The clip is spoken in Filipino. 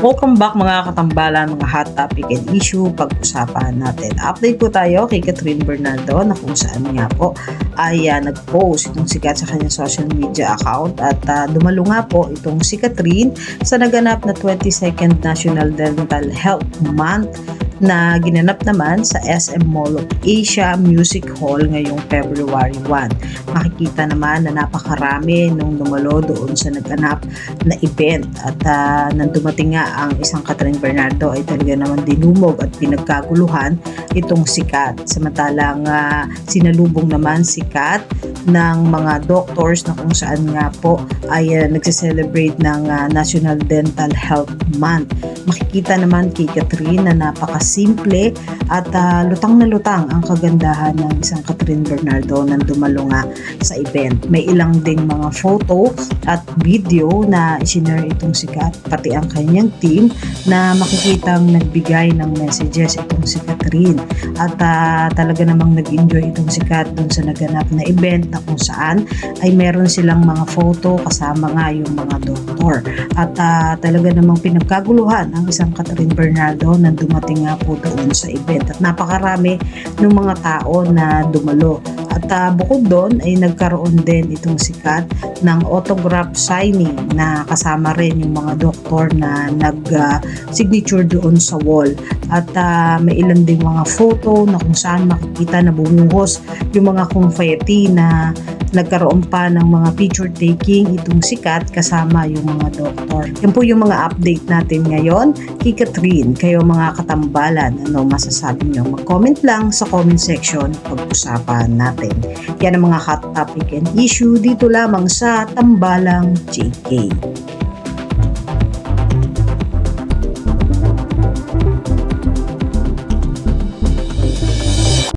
Welcome back mga katambalan, mga hot topic and issue pag-usapan natin. Update po tayo kay Catherine Bernardo na kung saan nga po ay nag-post itong sikat sa kanyang social media account at dumalo nga po itong si Catherine sa naganap na 22nd National Dental Health Month na ginanap naman sa SM Mall of Asia Music Hall ngayong February 1. Makikita naman na napakarami nung dumalo doon sa naganap na event at nang dumating nga ang isang Catherine Bernardo ay talaga naman dinumog at pinagkaguluhan itong sikat. Samantalang sinalubong naman sikat ng mga doctors na kung saan nga po ay nagse-celebrate ng National Dental Health Month. Makikita naman kay Catherine na napakasimple at lutang na lutang ang kagandahan ng isang Catherine Bernardo nang dumalo nga sa event. May ilang ding mga photo at video na isinare itong sikat, pati ang kanyang team na makikitang nagbigay ng messages itong si Catherine. At talaga namang nag-enjoy itong sikat dun sa naganap na event na kung saan ay meron silang mga photo kasama nga yung mga doktor. At talaga namang pinagkaguluhan ang isang Catherine Bernardo nang dumating nga po doon sa event. At napakarami ng mga tao na dumalo. At bukod doon ay nagkaroon din itong sikat ng autograph signing na kasama rin yung mga doktor na nag-signature doon sa wall. At may ilan ding mga photo na kung saan makikita na bumuhos yung mga confetti na nagkaroon pa ng mga picture taking itong sikat kasama yung mga doktor. Yan po yung mga update natin ngayon kay Catherine. Kayo mga katambalan, ano masasabi nyo? Mag-comment lang sa comment section, pag-usapan natin. Yan ang mga hot topic and issue dito lamang sa Tambalang JK.